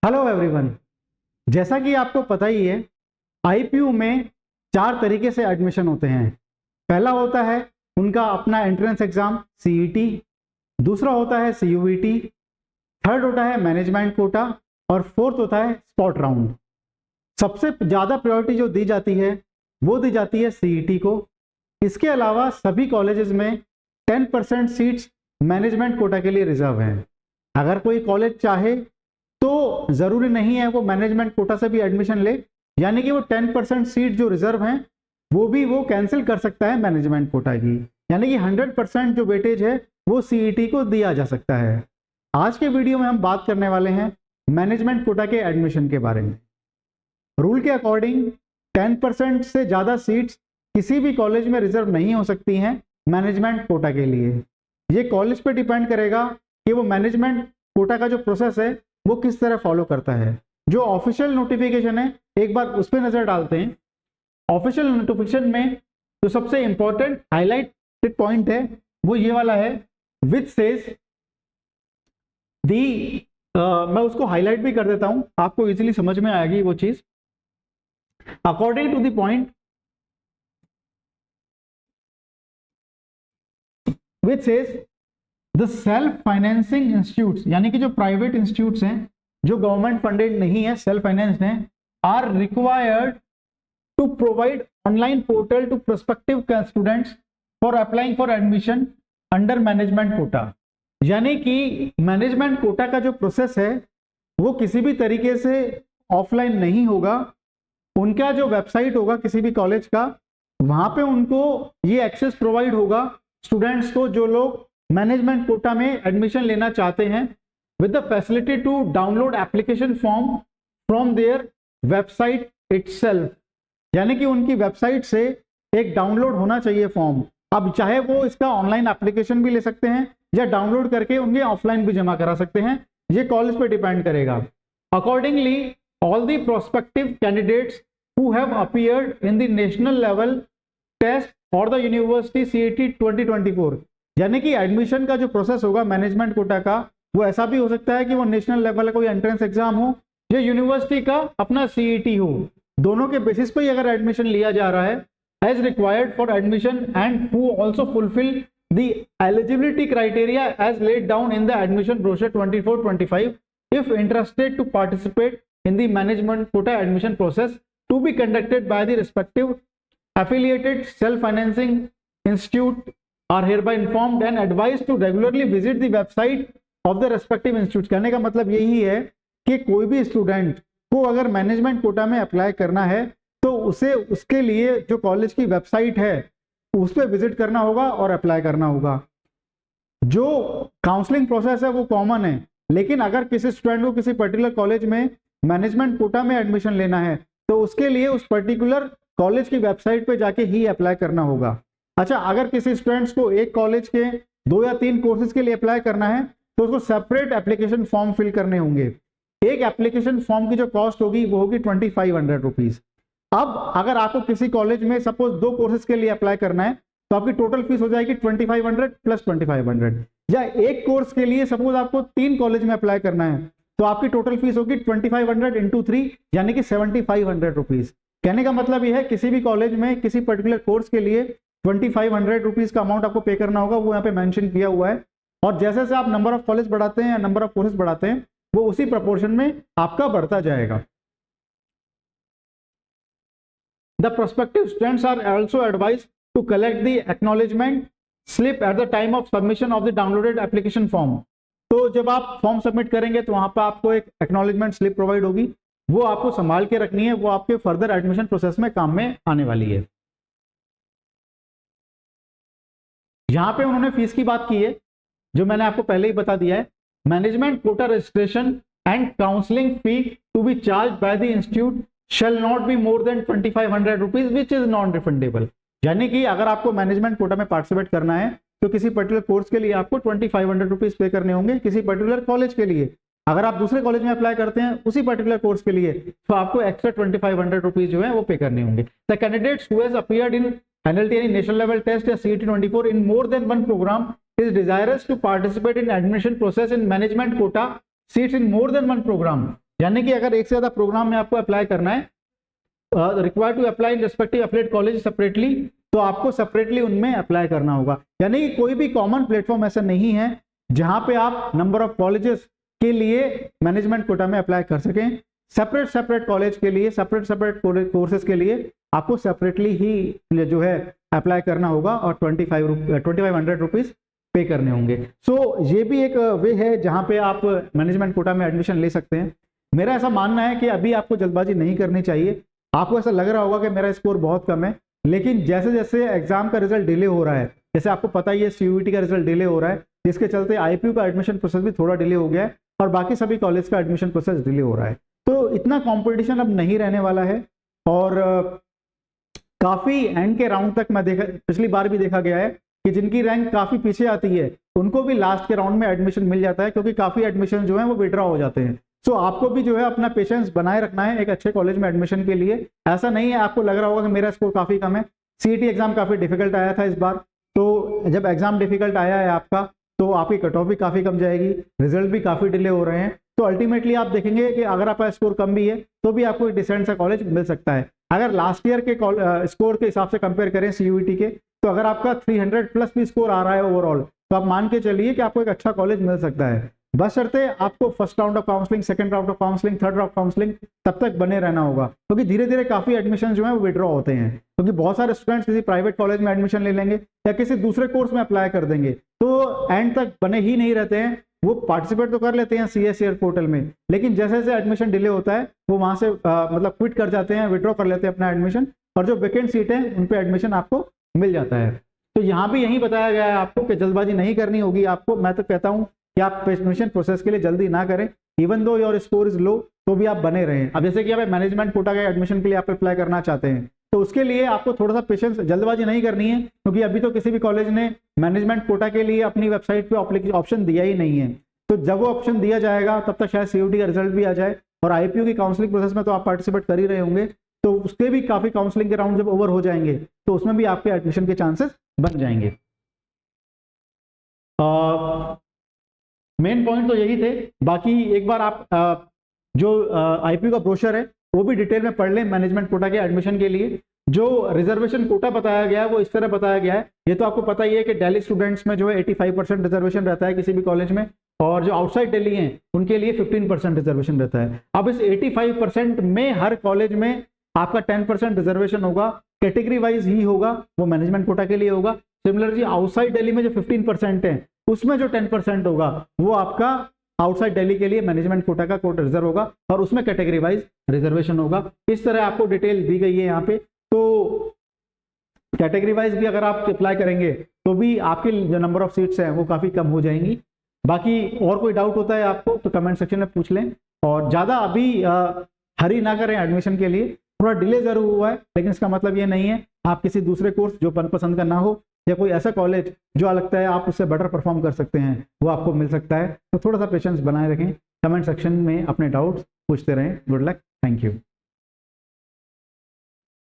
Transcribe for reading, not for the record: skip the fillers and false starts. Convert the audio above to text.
Hello everyone. जैसा कि आपको पता ही है, आईपीयू में 4 तरीके से एडमिशन होते हैं। पहला होता है उनका अपना एंट्रेंस एग्जाम सीईटी, दूसरा होता है सीयूईटी, थर्ड होता है मैनेजमेंट कोटा और फोर्थ होता है स्पॉट राउंड। सबसे ज़्यादा प्रायोरिटी जो दी जाती है वो दी जाती है सीईटी को। इसके अलावा सभी कॉलेजेस में 10% सीट्स मैनेजमेंट कोटा के लिए रिजर्व हैं। अगर कोई कॉलेज चाहे तो ज़रूरी नहीं है वो मैनेजमेंट कोटा से भी एडमिशन ले, यानी कि वो 10% सीट जो रिजर्व हैं वो कैंसिल कर सकता है मैनेजमेंट कोटा की, यानी कि 100% जो वेटेज है वो सीईटी को दिया जा सकता है। आज के वीडियो में हम बात करने वाले हैं मैनेजमेंट कोटा के एडमिशन के बारे में। रूल के अकॉर्डिंग 10% से ज़्यादा सीट्स किसी भी कॉलेज में रिजर्व नहीं हो सकती हैं मैनेजमेंट कोटा के लिए। ये कॉलेज पे डिपेंड करेगा कि वो मैनेजमेंट कोटा का जो प्रोसेस है वो किस तरह फॉलो करता है। जो ऑफिशियल नोटिफिकेशन है एक बार उस पर नजर डालते हैं। ऑफिशियल नोटिफिकेशन में जो सबसे इंपॉर्टेंट हाईलाइटेड पॉइंट है वो ये वाला है, विच सेज दी मैं उसको हाईलाइट भी कर देता हूं, आपको इजीली समझ में आएगी वो चीज। According to the point which says the self financing institutes, यानी कि जो प्राइवेट इंस्टीट्यूट्स हैं जो गवर्नमेंट फंडेड नहीं है, सेल्फ फाइनेंस्ड हैं, are required to provide online portal to prospective students for applying for admission under management quota. यानी कि मैनेजमेंट कोटा का जो प्रोसेस है वो किसी भी तरीके से ऑफलाइन नहीं होगा। उनका जो वेबसाइट होगा किसी भी कॉलेज का, वहां पे उनको ये एक्सेस प्रोवाइड होगा स्टूडेंट्स को जो लोग मैनेजमेंट कोटा में एडमिशन लेना चाहते हैं, with the facility to download application form from their website itself. यानी कि उनकी वेबसाइट से एक डाउनलोड होना चाहिए फॉर्म। अब चाहे वो इसका ऑनलाइन एप्लीकेशन भी ले सकते हैं या डाउनलोड करके उनके ऑफलाइन भी जमा करा सकते हैं, ये कॉलेज पे डिपेंड करेगा। Accordingly all the prospective candidates who have appeared in the national level test और द यूनिवर्सिटी सीईटी 2024, यानी कि एडमिशन का जो प्रोसेस होगा मैनेजमेंट कोटा का वो ऐसा भी हो सकता है कि वो नेशनल लेवल का कोई एंट्रेंस एग्जाम हो या यूनिवर्सिटी का अपना सीईटी हो, दोनों के बेसिस पे ही अगर एडमिशन लिया जा रहा है as required for admission and who also fulfil the eligibility criteria as laid down in the admission brochure 24-25 if interested to participate in the management quota admission process to be conducted by the respective affiliated self-financing institute are hereby informed and advised to regularly visit the website of the respective institutes। कहने का मतलब यही है कि कोई भी student को अगर मैनेजमेंट कोटा में अप्लाई करना है तो उसे उसके लिए जो कॉलेज की वेबसाइट है उस पर विजिट करना होगा और अप्लाई करना होगा। जो काउंसलिंग प्रोसेस है वो कॉमन है, लेकिन अगर किसी स्टूडेंट को किसी पर्टिकुलर कॉलेज में मैनेजमेंट कोटा में एडमिशन लेना है तो उसके लिए उस पर्टिकुलर कॉलेज की वेबसाइट पे जाके ही अप्लाई करना होगा। अच्छा, अगर किसी स्टूडेंट्स को एक कॉलेज के 2 या 3 कोर्सेज के लिए अप्लाई करना है तो उसको सेपरेट एप्लीकेशन फॉर्म फिल करने होंगे। एक एप्लीकेशन फॉर्म की जो कॉस्ट होगी वो होगी 2500 रुपीज। अब अगर आपको किसी कॉलेज में सपोज 2 कोर्सेज के लिए अप्लाई करना है तो आपकी टोटल फीस हो जाएगी 2500 प्लस 2500, या एक कोर्स के लिए सपोज आपको 3 कॉलेज में अप्लाई करना है तो आपकी टोटल फीस होगी 2500 इंटू 3 यानी कि 7500 रुपीज। कहने का मतलब यह है किसी भी कॉलेज में किसी पर्टिकुलर कोर्स के लिए 2500 रुपीज का अमाउंट आपको पे करना होगा, वो यहाँ पे मेंशन किया हुआ है। और जैसे जैसे आप नंबर ऑफ कॉलेज बढ़ाते हैं या नंबर ऑफ कोर्सेज बढ़ाते हैं वो उसी प्रपोर्शन में आपका बढ़ता जाएगा। The prospective students are also advised to collect the acknowledgement slip at the time of submission of the downloaded application form. तो जब आप फॉर्म सबमिट करेंगे तो वहां पर आपको एक एक्नॉलेजमेंट स्लिप प्रोवाइड होगी, वो आपको संभाल के रखनी है, वो आपके फर्दर एडमिशन प्रोसेस में काम में आने वाली है। यहां पे उन्होंने फीस की बात की है जो मैंने आपको पहले ही बता दिया है। Management quota registration and counselling fee to be charged by the institute shall not be more than 2500 rupees which is non refundable. यानी कि अगर आपको मैनेजमेंट कोटा में पार्टिसिपेट करना है तो किसी पर्टिकुलर कोर्स के लिए आपको 2500 रुपीज पे करने होंगे। किसी पर्टिकुलर कॉलेज के लिए अगर आप दूसरे कॉलेज में अप्लाई करते हैं उसी पर्टिकुलर कोर्स के लिए तो आपको एक्स्ट्रा 2500 रुपीज जो है वो पे करने होंगे। The candidates who has appeared in NLT यानी नेशनल लेवल टेस्ट या CET 24 in more than 1 programme is desirous to participate in admission process in management quota seats in more than 1 programme यानी कि अगर एक से ज्यादा प्रोग्राम में आपको अप्लाई करना है, required to apply in respective affiliate college separately, तो आपको सेपरेटली उनमें अप्लाई करना होगा। यानी कि कोई भी कॉमन प्लेटफॉर्म ऐसा नहीं है जहां पे आप नंबर ऑफ कॉलेजेस के लिए मैनेजमेंट कोटा में अप्लाई कर सकें। सेपरेट कॉलेज के लिए, सेपरेट कोर्सेज के लिए आपको सेपरेटली ही जो है अप्लाई करना होगा और 2500 रुपीज पे करने होंगे। सो ये भी एक वे है जहां पे आप मैनेजमेंट कोटा में एडमिशन ले सकते हैं। मेरा ऐसा मानना है कि अभी आपको जल्दबाजी नहीं करनी चाहिए। आपको ऐसा लग रहा होगा कि मेरा स्कोर बहुत कम है, लेकिन जैसे जैसे एग्जाम का रिजल्ट डिले हो रहा है, जैसे आपको पता ही है CUET का रिजल्ट डिले हो रहा है, जिसके चलते IPU का एडमिशन प्रोसेस भी थोड़ा डिले हो गया है और बाकी सभी कॉलेज का एडमिशन प्रोसेस डिले हो रहा है। तो इतना कंपटीशन अब नहीं रहने वाला है और काफी एंड के राउंड तक मैं पिछली बार भी देखा गया है कि जिनकी रैंक काफी पीछे आती है उनको भी लास्ट के राउंड में एडमिशन मिल जाता है, क्योंकि काफी एडमिशन जो है वो विड्रॉ हो जाते हैं। सो आपको भी जो है अपना पेशेंस बनाए रखना है एक अच्छे कॉलेज में एडमिशन के लिए। ऐसा नहीं है आपको लग रहा होगा कि मेरा स्कोर काफी कम है, CET एग्जाम काफी डिफिकल्ट आया था इस बार, तो जब एग्जाम डिफिकल्ट आया है आपका तो आपकी कट ऑफ भी काफी कम जाएगी, रिजल्ट भी काफी डिले हो रहे हैं। तो अल्टीमेटली आप देखेंगे कि अगर आपका स्कोर कम भी है तो भी आपको एक डिसेंट सा कॉलेज मिल सकता है। अगर लास्ट ईयर के स्कोर के हिसाब से कंपेयर करें CUET के, तो अगर आपका 300 प्लस भी स्कोर आ रहा है ओवरऑल, तो आप मान के चलिए कि आपको एक अच्छा कॉलेज मिल सकता है। बशर्ते आपको first round of counselling, second round of counselling, third round of counselling तब तक बने रहना होगा, क्योंकि धीरे धीरे काफी एडमिशन जो है वो विड्रॉ होते हैं, क्योंकि बहुत सारे स्टूडेंट्स किसी प्राइवेट कॉलेज में एडमिशन ले लेंगे या किसी दूसरे कोर्स में अप्लाई कर देंगे, तो एंड तक बने ही नहीं रहते हैं। वो पार्टिसिपेट तो कर लेते हैं CSER पोर्टल में, लेकिन जैसे जैसे एडमिशन डिले होता है वो वहां से मतलब क्विट कर जाते हैं, विड्रॉ कर लेते हैं अपना एडमिशन, और जो वैकेंट सीट है उन पे एडमिशन आपको मिल जाता है। तो यहाँ भी यही बताया गया है आपको कि जल्दबाजी नहीं करनी होगी आपको। मैं तो कहता हूँ कि आप एडमिशन प्रोसेस के लिए जल्दी ना करें, even though your score is low, तो भी आप बने रहें। अब जैसे कि आप मैनेजमेंट कोटा के एडमिशन के लिए आप अप्लाई करना चाहते हैं, तो उसके लिए आपको थोड़ा सा पेशेंस, जल्दबाजी नहीं करनी है, क्योंकि अभी तो किसी भी कॉलेज ने मैनेजमेंट कोटा के लिए अपनी वेबसाइट पे ऑप्शन दिया ही नहीं है। तो जब वो ऑप्शन दिया जाएगा तब तक शायद CUET का रिजल्ट भी आ जाए, और IPU की काउंसलिंग प्रोसेस में तो आप पार्टिसिपेट कर ही रहे होंगे, तो उसके भी काफी काउंसलिंग के राउंड जब ओवर हो जाएंगे तो उसमें भी आपके एडमिशन के चांसेस बन जाएंगे। मेन पॉइंट तो यही थे। बाकी एक बार आप जो IPU का ब्रोशर है वो भी डिटेल में पढ़ लें मैनेजमेंट कोटा के एडमिशन के लिए। जो रिजर्वेशन कोटा बताया गया है वो इस तरह बताया गया है, ये तो आपको पता ही है कि दिल्ली स्टूडेंट्स में जो है 85% रिजर्वेशन रहता है किसी भी कॉलेज में, और जो आउटसाइड दिल्ली हैं उनके लिए 15% रिजर्वेशन रहता है। अब इस 85% में हर कॉलेज में आपका 10% रिजर्वेशन होगा, कैटेगरी वाइज ही होगा, वो मैनेजमेंट कोटा के लिए होगा। सिमिलरली आउटसाइड दिल्ली में जो 15% है उसमें जो 10% होगा वो आपका आउटसाइड दिल्ली के लिए मैनेजमेंट कोटा का कोटा रिजर्व होगा, और उसमें कैटेगरी वाइज रिजर्वेशन होगा। इस तरह आपको डिटेल दी गई है यहाँ पे। तो कैटेगरी वाइज भी अगर आप अप्लाई करेंगे तो भी आपकी जो नंबर ऑफ सीट्स हैं वो काफी कम हो जाएंगी। बाकी और कोई डाउट होता है आपको तो कमेंट सेक्शन में पूछ लें, और ज्यादा अभी हरी ना करें एडमिशन के लिए। थोड़ा डिले जरूर हुआ है, लेकिन इसका मतलब ये नहीं है आप किसी दूसरे कोर्स जो पसंद का ना हो, या कोई ऐसा कॉलेज जो लगता है आप उससे बेटर परफॉर्म कर सकते हैं वो आपको मिल सकता है। तो थोड़ा सा पेशेंस बनाए रखें, कमेंट सेक्शन में अपने डाउट्स पूछते रहें। Good luck, thank you.